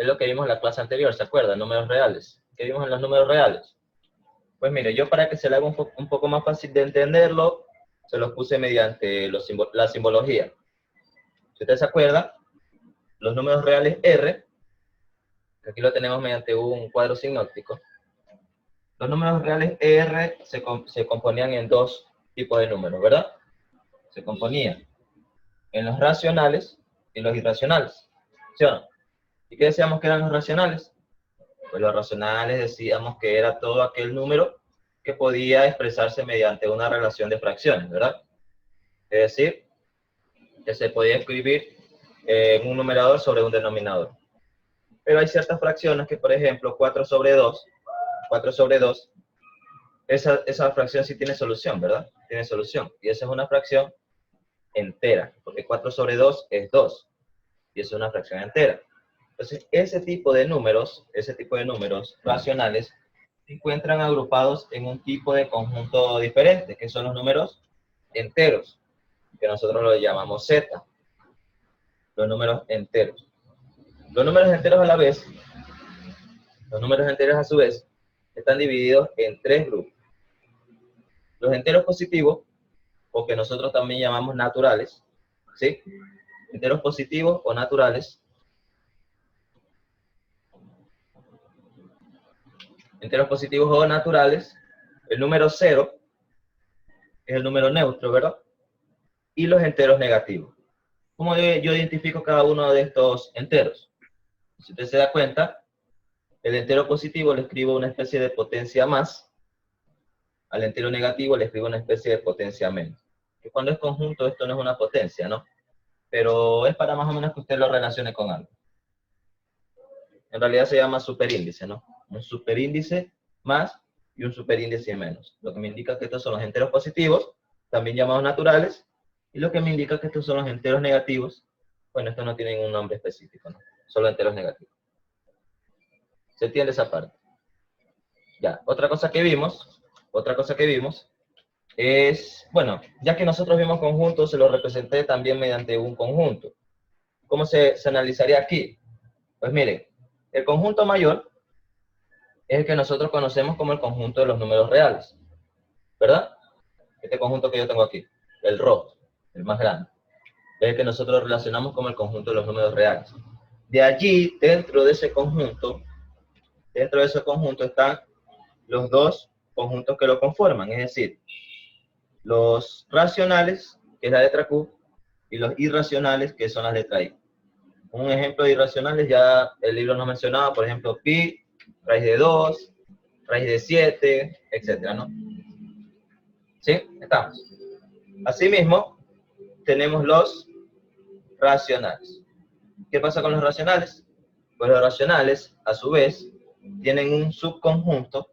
Es lo que vimos en la clase anterior, ¿se acuerdan? Números reales. ¿Qué vimos en los números reales? Pues mire, yo para que se le haga un poco más fácil de entenderlo, se los puse mediante la simbología. Si usted se acuerda, los números reales R, que aquí lo tenemos mediante un cuadro sinóptico, los números reales R se componían en dos tipos de números, ¿verdad? Se componían en los racionales y los irracionales, ¿sí o no? ¿Y qué decíamos que eran los racionales? Pues los racionales decíamos que era todo aquel número que podía expresarse mediante una relación de fracciones, ¿verdad? Es decir, que se podía escribir en un numerador sobre un denominador. Pero hay ciertas fracciones que, por ejemplo, 4 sobre 2, esa fracción sí tiene solución, ¿verdad? Tiene solución. Y esa es una fracción entera, porque 4 sobre 2 es 2, y eso es una fracción entera. Entonces, ese tipo de números racionales, se encuentran agrupados en un tipo de conjunto diferente, que son los números enteros, que nosotros lo llamamos Z, los números enteros. Los números enteros a su vez, están divididos en tres grupos. Los enteros positivos, o que nosotros también llamamos naturales, ¿sí? Enteros positivos o naturales. Enteros positivos o naturales. El número 0 es el número neutro, ¿verdad? Y los enteros negativos. ¿Cómo yo identifico cada uno de estos enteros? Si usted se da cuenta, el entero positivo le escribo una especie de potencia más, al entero negativo le escribo una especie de potencia menos. Que cuando es conjunto esto no es una potencia, ¿no? Pero es para más o menos que usted lo relacione con algo. En realidad se llama superíndice, ¿no? Un superíndice más y un superíndice menos. Lo que me indica que estos son los enteros positivos, también llamados naturales, y lo que me indica que estos son los enteros negativos. Bueno, estos no tienen un nombre específico, ¿no? Solo enteros negativos. ¿Se entiende esa parte? Ya, otra cosa que vimos es, bueno, ya que nosotros vimos conjuntos, se lo representé también mediante un conjunto. ¿Cómo se analizaría aquí? Pues miren, el conjunto mayor es el que nosotros conocemos como el conjunto de los números reales, ¿verdad? Este conjunto que yo tengo aquí, el rojo, el más grande, es el que nosotros relacionamos como el conjunto de los números reales. De allí, dentro de ese conjunto están los dos conjuntos que lo conforman, es decir, los racionales, que es la letra Q, y los irracionales, que son las letras I. Un ejemplo de irracionales ya el libro nos mencionaba, por ejemplo, pi, raíz de 2, raíz de 7, etcétera, ¿no? ¿Sí? Estamos. Asimismo, tenemos los racionales. ¿Qué pasa con los racionales? Pues los racionales, a su vez, tienen un subconjunto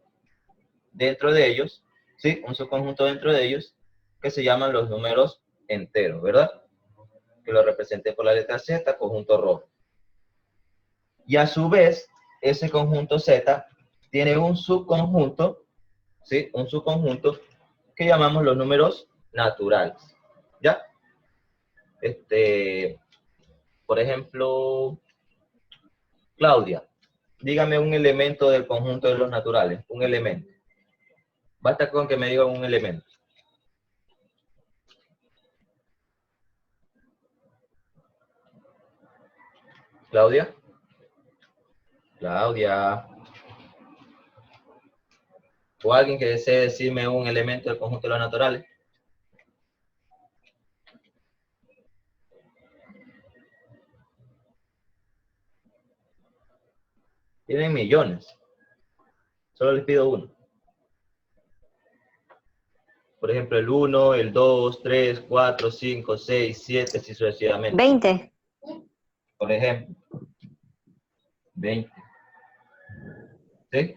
dentro de ellos, ¿sí? Un subconjunto dentro de ellos que se llaman los números enteros, ¿verdad? Que lo representé por la letra Z, conjunto rojo. Y a su vez, ese conjunto Z tiene un subconjunto, ¿sí? Un subconjunto que llamamos los números naturales, ¿ya? Por ejemplo, Claudia, dígame un elemento del conjunto de los naturales, un elemento. Basta con que me diga un elemento. Claudia. Claudia. O alguien que desee decirme un elemento del conjunto de los naturales. Tienen millones. Solo les pido uno. Por ejemplo, el 1, el 2, 3, 4, 5, 6, 7, así sucesivamente. 20. Por ejemplo. 20. ¿Sí?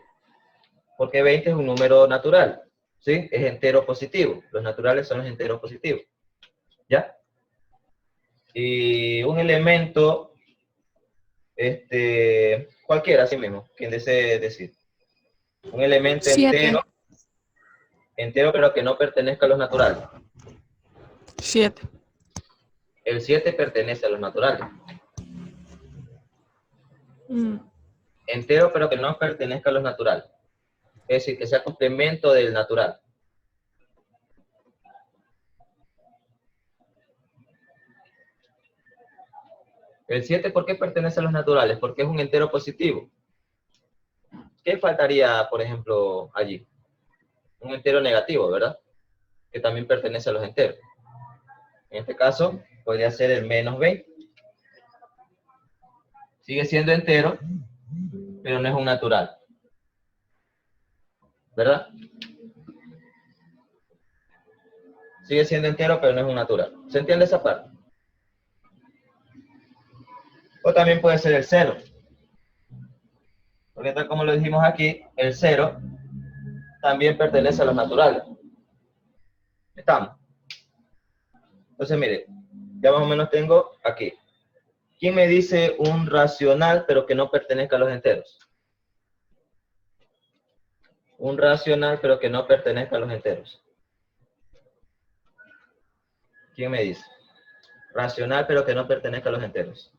Porque 20 es un número natural. ¿Sí? Es entero positivo. Los naturales son los enteros positivos. ¿Ya? Y un elemento, cualquiera, así mismo, quien desee decir. Un elemento 7. entero, pero que no pertenezca a los naturales. 7. El 7 pertenece a los naturales. Entero, pero que no pertenezca a los naturales. Es decir, que sea complemento del natural. El 7, ¿por qué pertenece a los naturales? Porque es un entero positivo. ¿Qué faltaría, por ejemplo, allí? Un entero negativo, ¿verdad? Que también pertenece a los enteros. En este caso, podría ser el menos 20. Sigue siendo entero, pero no es un natural. ¿Verdad? Sigue siendo entero, pero no es un natural. ¿Se entiende esa parte? O también puede ser el 0. Porque tal como lo dijimos aquí, el 0 también pertenece a los naturales. ¿Estamos? Entonces, mire, ya más o menos tengo aquí. ¿Quién me dice un racional, pero que no pertenezca a los enteros? Un racional, pero que no pertenezca a los enteros. ¿Quién me dice? Racional, pero que no pertenezca a los enteros.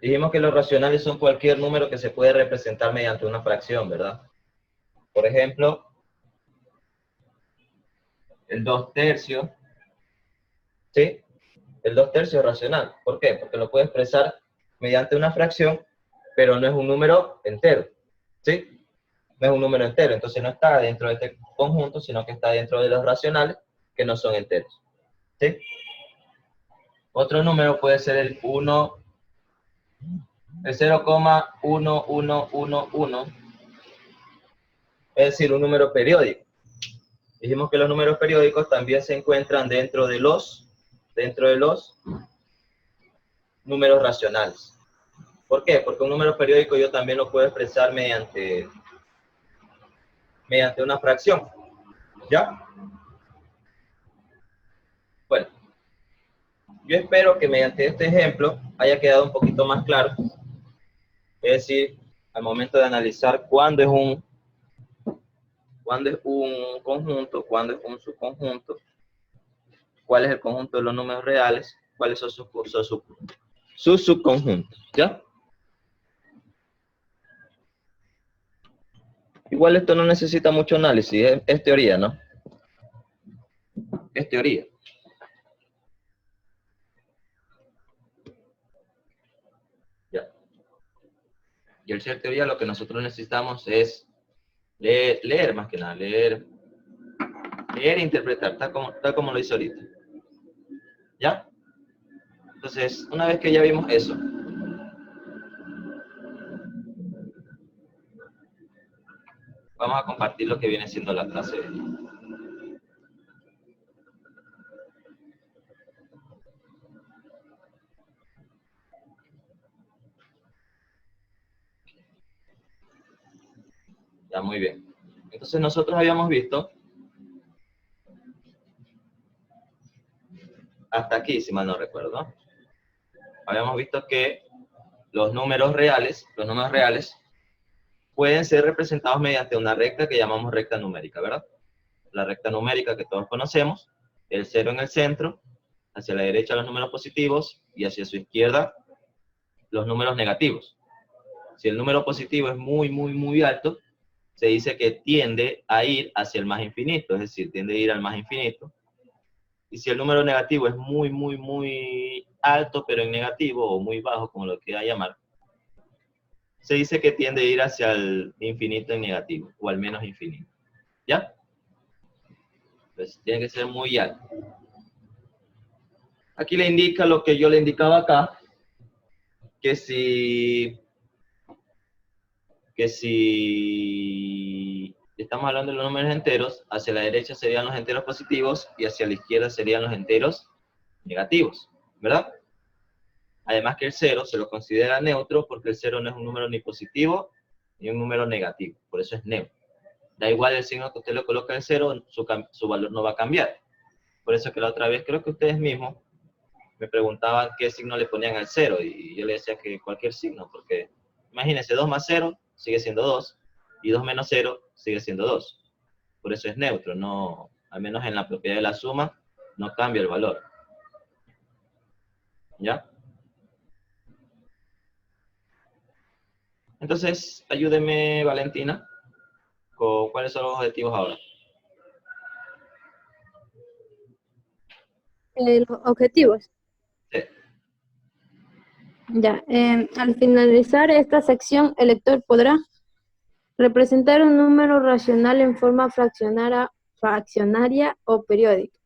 Dijimos que los racionales son cualquier número que se puede representar mediante una fracción, ¿verdad? Por ejemplo, el 2/3, ¿sí? El 2/3 es racional. ¿Por qué? Porque lo puede expresar mediante una fracción, pero no es un número entero, ¿sí? No es un número entero, entonces no está dentro de este conjunto, sino que está dentro de los racionales, que no son enteros, ¿sí? Otro número puede ser el 1, el 0,1111, es decir, un número periódico. Dijimos que los números periódicos también se encuentran dentro de los números racionales. ¿Por qué? Porque un número periódico yo también lo puedo expresar mediante una fracción. ¿Ya? Bueno, yo espero que mediante este ejemplo haya quedado un poquito más claro. Es decir, al momento de analizar cuándo es un conjunto, cuándo es un subconjunto, cuál es el conjunto de los números reales, cuáles son sus subconjuntos. ¿Ya? Igual esto no necesita mucho análisis, es teoría, ¿no? Es teoría. Ya. Y al ser teoría lo que nosotros necesitamos es leer más que nada, leer e interpretar, tal como lo hice ahorita. ¿Ya? Entonces, una vez que ya vimos eso, vamos a compartir lo que viene siendo la clase. Ya, muy bien. Entonces nosotros habíamos visto, hasta aquí, si mal no recuerdo, habíamos visto que los números reales pueden ser representados mediante una recta que llamamos recta numérica, ¿verdad? La recta numérica que todos conocemos, el 0 en el centro, hacia la derecha los números positivos y hacia su izquierda los números negativos. Si el número positivo es muy, muy, muy alto, se dice que tiende a ir hacia el más infinito, es decir, tiende a ir al más infinito. Y si el número negativo es muy, muy, muy alto, pero en negativo, o muy bajo, como lo quiera llamar, se dice que tiende a ir hacia el infinito en negativo, o al menos infinito. ¿Ya? Pues tiene que ser muy alto. Aquí le indica lo que yo le indicaba acá, que si estamos hablando de los números enteros, hacia la derecha serían los enteros positivos y hacia la izquierda serían los enteros negativos, ¿verdad? Además que el 0 se lo considera neutro porque el 0 no es un número ni positivo ni un número negativo, por eso es neutro. Da igual el signo que usted le coloque al 0, su valor no va a cambiar. Por eso que la otra vez creo que ustedes mismos me preguntaban qué signo le ponían al 0 y yo le decía que cualquier signo, porque imagínense, 2 más 0 sigue siendo 2 y 2 menos 0 sigue siendo 2. Por eso es neutro, no, al menos en la propiedad de la suma, no cambia el valor. ¿Ya? Entonces, ayúdeme, Valentina, con cuáles son los objetivos ahora. Los objetivos. Sí. Ya, al finalizar esta sección, el lector podrá representar un número racional en forma fraccionaria o periódica.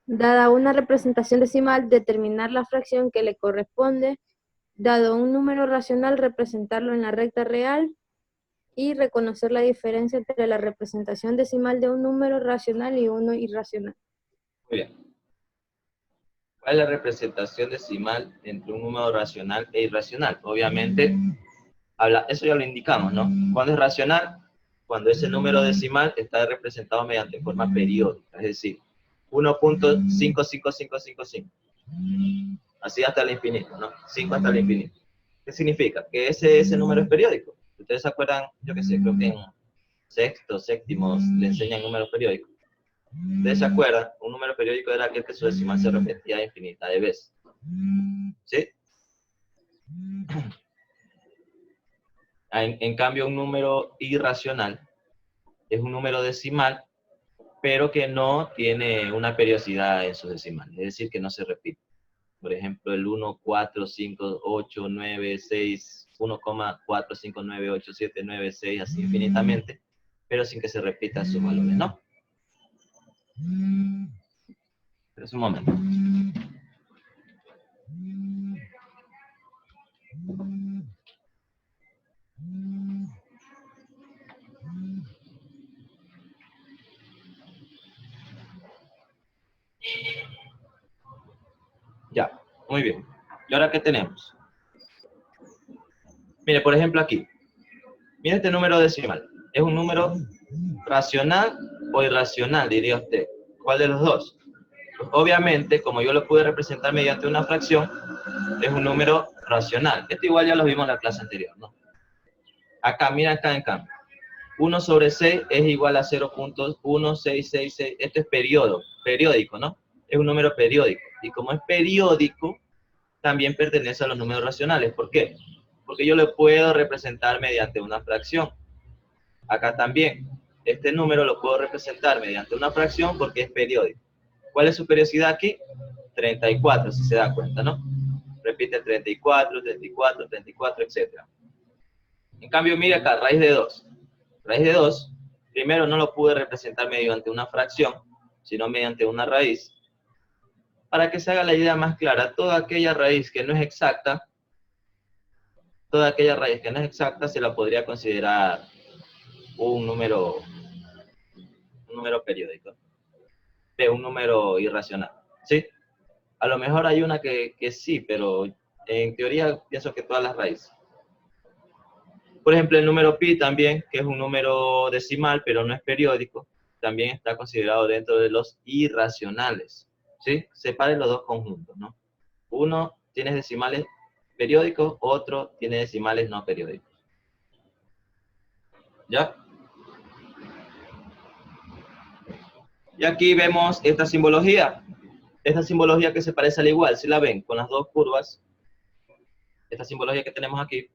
Dada una representación decimal, determinar la fracción que le corresponde. Dado un número racional, representarlo en la recta real. Y reconocer la diferencia entre la representación decimal de un número racional y uno irracional. Muy bien. ¿Cuál es la representación decimal entre un número racional e irracional? Obviamente, eso ya lo indicamos, ¿no? ¿Cuándo es racional? Cuando ese número decimal está representado mediante forma periódica, es decir, 1.55555. Así hasta el infinito, ¿no? 5 hasta el infinito. ¿Qué significa? Que ese número es periódico. ¿Ustedes se acuerdan? Yo qué sé, creo que en sexto, séptimo le enseñan números periódicos. ¿Ustedes se acuerdan? Un número periódico era aquel que su decimal se repetía infinidad de veces. ¿Sí? En cambio, un número irracional es un número decimal, pero que no tiene una periodicidad en sus decimales, es decir, que no se repite. Por ejemplo, el 1, 4, 5, 8, 9, 6, 1,4598796, así infinitamente, pero sin que se repitan sus valores, ¿no? Pero es un momento. Ya, muy bien. ¿Y ahora qué tenemos? Mire, por ejemplo aquí. Mire este número decimal. ¿Es un número racional o irracional, diría usted? ¿Cuál de los dos? Pues obviamente, como yo lo pude representar mediante una fracción, es un número racional. Esto igual ya lo vimos en la clase anterior, ¿no? Acá, mira acá en cambio. 1 sobre 6 es igual a 0.1666. Esto es periódico, ¿no? Es un número periódico. Y como es periódico, también pertenece a los números racionales. ¿Por qué? Porque yo lo puedo representar mediante una fracción. Acá también. Este número lo puedo representar mediante una fracción porque es periódico. ¿Cuál es su periodicidad aquí? 34, si se da cuenta, ¿no? Repite 34, 34, 34, etc. En cambio, mire acá, raíz de 2. Raíz de 2, primero no lo pude representar mediante una fracción, sino mediante una raíz. Para que se haga la idea más clara, toda aquella raíz que no es exacta, se la podría considerar un número periódico, un número irracional, ¿sí? A lo mejor hay una que sí, pero en teoría pienso que todas las raíces. Por ejemplo, el número pi también, que es un número decimal, pero no es periódico, también está considerado dentro de los irracionales, ¿sí? Separen los dos conjuntos, ¿no? Uno tiene decimales periódicos, otro tiene decimales no periódicos. ¿Ya? Y aquí vemos esta simbología que se parece al igual, ¿sí la ven? Con las dos curvas, esta simbología que tenemos aquí,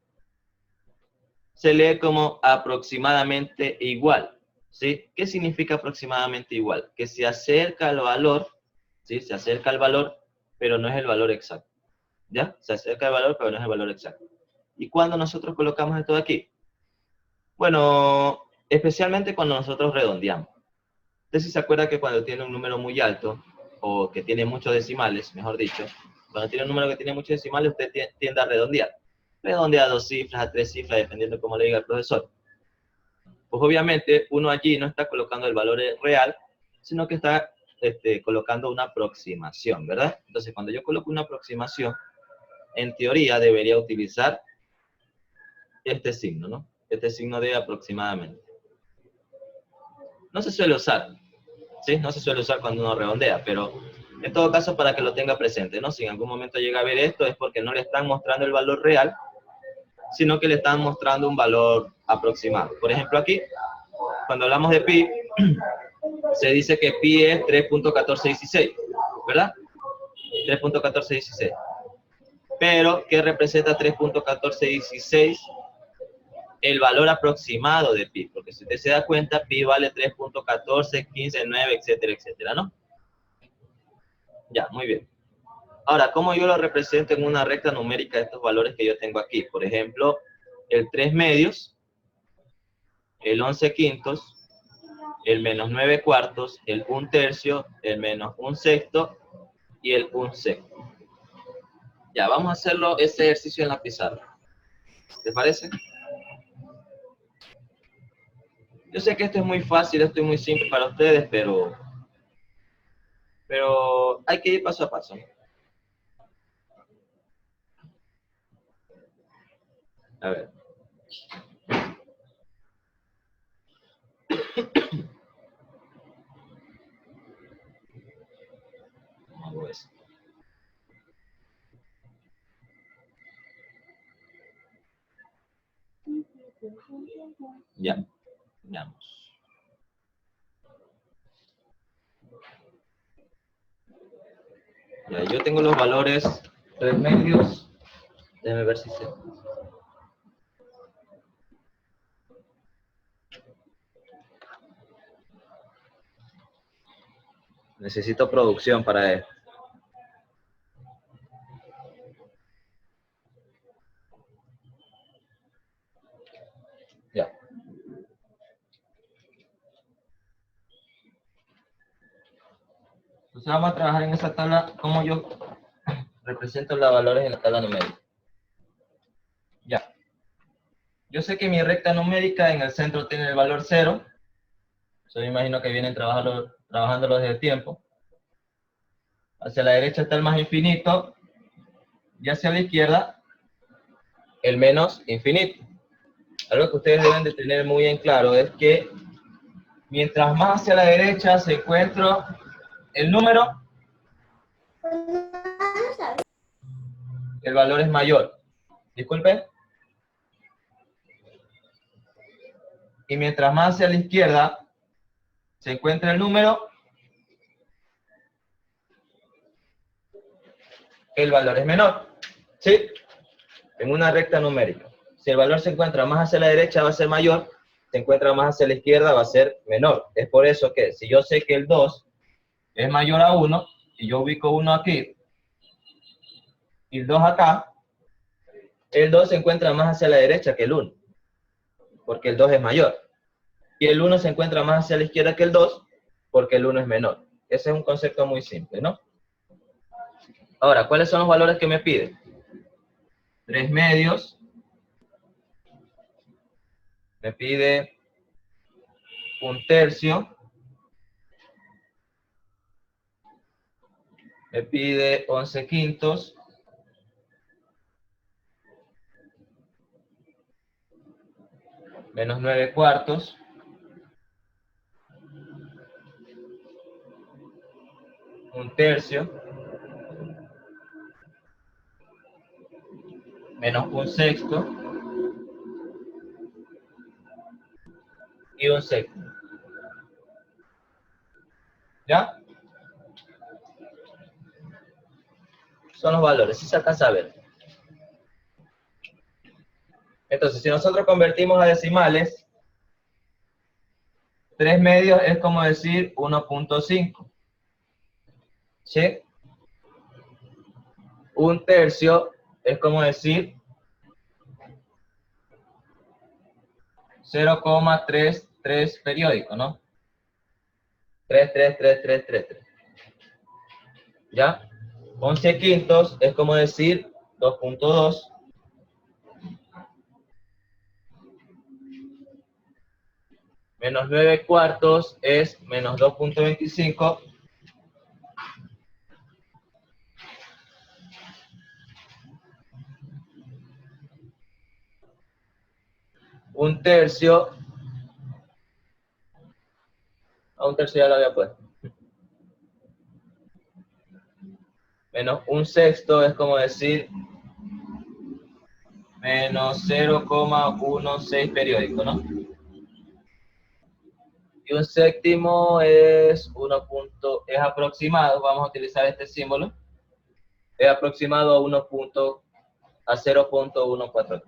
se lee como aproximadamente igual, ¿sí? ¿Qué significa aproximadamente igual? Que se acerca al valor, ¿sí? Se acerca al valor, pero no es el valor exacto, ¿ya? Se acerca al valor, pero no es el valor exacto. ¿Y cuándo nosotros colocamos esto de aquí? Bueno, especialmente cuando nosotros redondeamos. Usted sí se acuerda que cuando tiene un número muy alto, o que tiene muchos decimales, mejor dicho, cuando tiene un número que tiene muchos decimales, usted tiende a redondear. Redondea a 2 cifras, a 3 cifras, dependiendo de cómo le diga el profesor. Pues obviamente uno allí no está colocando el valor real, sino que está colocando una aproximación, ¿verdad? Entonces cuando yo coloco una aproximación, en teoría debería utilizar este signo, ¿no? Este signo de aproximadamente. No se suele usar, ¿sí? No se suele usar cuando uno redondea, pero en todo caso para que lo tenga presente, ¿no? Si en algún momento llega a ver esto es porque no le están mostrando el valor real, sino que le están mostrando un valor aproximado. Por ejemplo aquí, cuando hablamos de pi, se dice que pi es 3.1416. ¿verdad? 3.1416. Pero, ¿qué representa 3.1416? El valor aproximado de pi, porque si usted se da cuenta, pi vale 3.14, 15, 9, etcétera, etcétera, ¿no? Ya, muy bien. Ahora, ¿cómo yo lo represento en una recta numérica estos valores que yo tengo aquí? Por ejemplo, el 3 medios, el 11 quintos, el menos 9 cuartos, el 1 tercio, el menos 1 sexto y el 1 sexto. Ya, vamos a hacerlo este ejercicio en la pizarra. ¿Te parece? Yo sé que esto es muy fácil, esto es muy simple para ustedes, pero hay que ir paso a paso. A ver. Hago eso. Ya, veamos. Ya, yo tengo los valores 3 medios. Déjame ver si se... Necesito producción para esto. Ya. Entonces vamos a trabajar en esa tabla, como yo represento los valores en la tabla numérica. Ya. Yo sé que mi recta numérica en el centro tiene el valor 0. Yo me imagino que vienen trabajándolo desde el tiempo. Hacia la derecha está el más infinito. Y hacia la izquierda, el menos infinito. Algo que ustedes deben de tener muy en claro es que mientras más hacia la derecha se encuentra el número, el valor es mayor. Disculpen. Y mientras más hacia la izquierda se encuentra el número, el valor es menor. ¿Sí? En una recta numérica. Si el valor se encuentra más hacia la derecha va a ser mayor, se encuentra más hacia la izquierda va a ser menor. Es por eso que si yo sé que el 2 es mayor a 1, y yo ubico 1 aquí, y el 2 acá, el 2 se encuentra más hacia la derecha que el 1, porque el 2 es mayor. Y el 1 se encuentra más hacia la izquierda que el 2, porque el 1 es menor. Ese es un concepto muy simple, ¿no? Ahora, ¿cuáles son los valores que me pide? 3 medios. Me pide 1 tercio. Me pide 11 quintos. Menos 9 cuartos. Un tercio. Menos 1 sexto. Y 1 sexto. ¿Ya? Son los valores, si se alcanza a ver. Entonces, si nosotros convertimos a decimales, 3 medios es como decir 1.5. ¿Sí? 1 tercio es como decir 0,33 periódico, ¿no? 3, 3, 3, 3, 3, 3. ¿Ya? 11 quintos es como decir 2.2. Menos 9 cuartos es menos 2.25. Un tercio. A un tercio ya lo había puesto. Menos 1 sexto es como decir menos 0,16 periódico, ¿no? Y Y un séptimo es es aproximado, vamos a utilizar este símbolo, es aproximado a 0.143.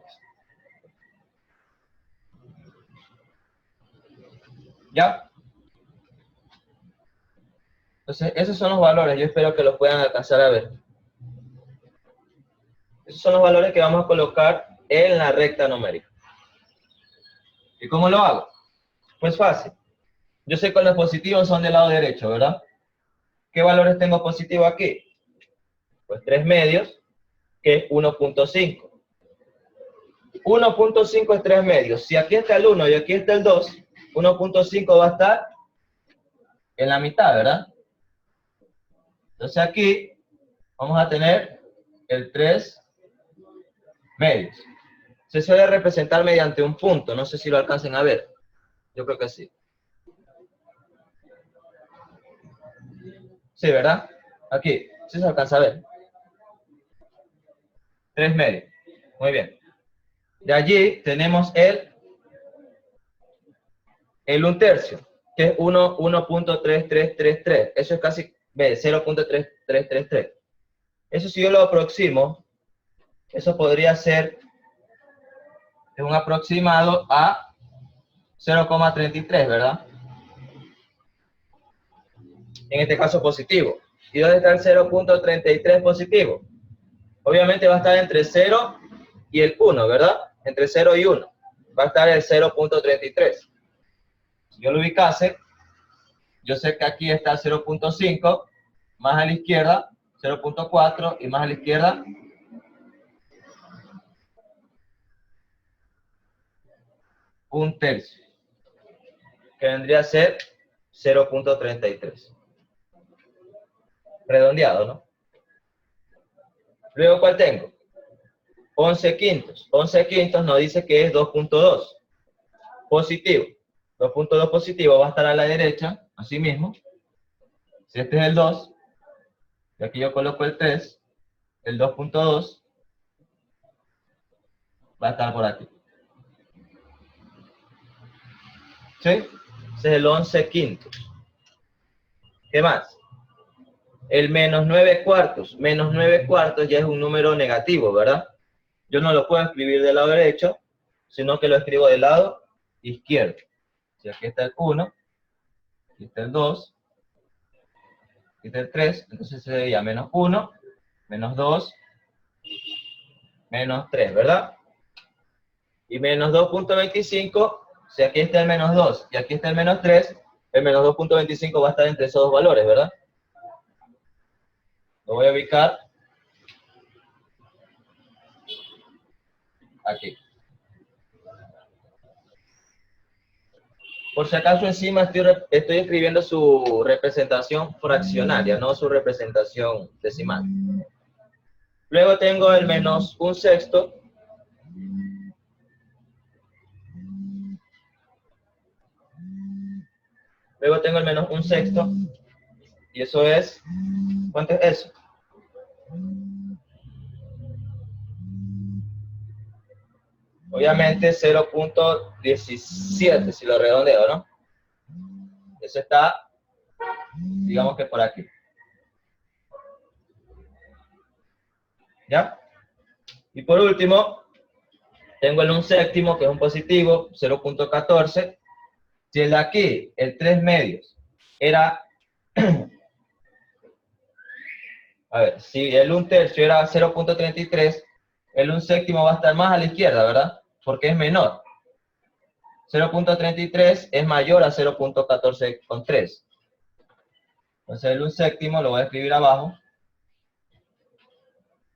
¿Ya? Entonces, esos son los valores, yo espero que los puedan alcanzar a ver. Esos son los valores que vamos a colocar en la recta numérica. ¿Y cómo lo hago? Pues fácil. Yo sé que los positivos son del lado derecho, ¿verdad? ¿Qué valores tengo positivo aquí? Pues 3 medios, que es 1.5. 1.5 es 3 medios. Si aquí está el 1 y aquí está el 2, 1.5 va a estar en la mitad, ¿verdad? Entonces aquí vamos a tener el 3 medios. Se suele representar mediante un punto, no sé si lo alcancen a ver. Yo creo que sí. Sí, ¿verdad? Aquí, sí se alcanza a ver. 3 medios. Muy bien. De allí tenemos el 1/3, que es 1.3333. Eso es casi 0.3333. Eso si yo lo aproximo, eso podría ser un aproximado a 0.33, ¿verdad? En este caso positivo. ¿Y dónde está el 0.33 positivo? Obviamente va a estar entre 0 y el 1, ¿verdad? Entre 0 y 1. Va a estar el 0.33. Si yo lo ubicase, yo sé que aquí está 0.5, más a la izquierda 0.4 y más a la izquierda 1/3, que vendría a ser 0.33. Redondeado, ¿no? Luego, ¿cuál tengo? 11 quintos. 11 quintos nos dice que es 2.2. Positivo. 2.2 positivo va a estar a la derecha, así mismo. Si este es el 2, y aquí yo coloco el 3, el 2.2 va a estar por aquí. ¿Sí? Ese es el 11 quintos. ¿Qué más? El menos 9 cuartos. Menos 9 cuartos ya es un número negativo, ¿verdad? Yo no lo puedo escribir del lado derecho, sino que lo escribo del lado izquierdo. Si aquí está el 1, aquí está el 2, aquí está el 3, entonces sería menos 1, menos 2, menos 3, ¿verdad? Y menos 2.25, si aquí está el menos 2 y aquí está el menos 3, el menos 2.25 va a estar entre esos dos valores, ¿verdad? Lo voy a ubicar aquí. Por si acaso encima estoy escribiendo su representación fraccionaria, no su representación decimal. Luego tengo el menos 1/6. Luego tengo el menos 1/6. Y eso es, ¿cuánto es eso? Obviamente 0.17 si lo redondeo, ¿no? Eso está, digamos que por aquí. ¿Ya? Y por último, tengo el 1/7, que es un positivo, 0.14. Si el de aquí, el 3 medios, era... A ver, si el 1/3 era 0.33, el 1/7 va a estar más a la izquierda, ¿verdad? Porque es menor. 0.33 es mayor a 0.14,3. Entonces el 1/7 lo voy a escribir abajo.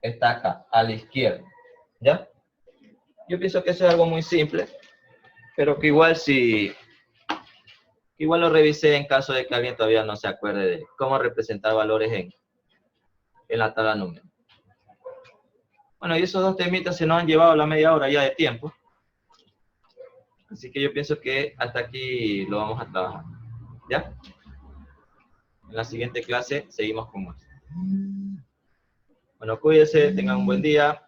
Está acá, a la izquierda. ¿Ya? Yo pienso que eso es algo muy simple, pero que igual igual lo revisé en caso de que alguien todavía no se acuerde de cómo representar valores en la tabla numérica. Bueno, y esos dos temitas se nos han llevado la media hora ya de tiempo. Así que yo pienso que hasta aquí lo vamos a trabajar. ¿Ya? En la siguiente clase seguimos con más. Bueno, cuídense, tengan un buen día.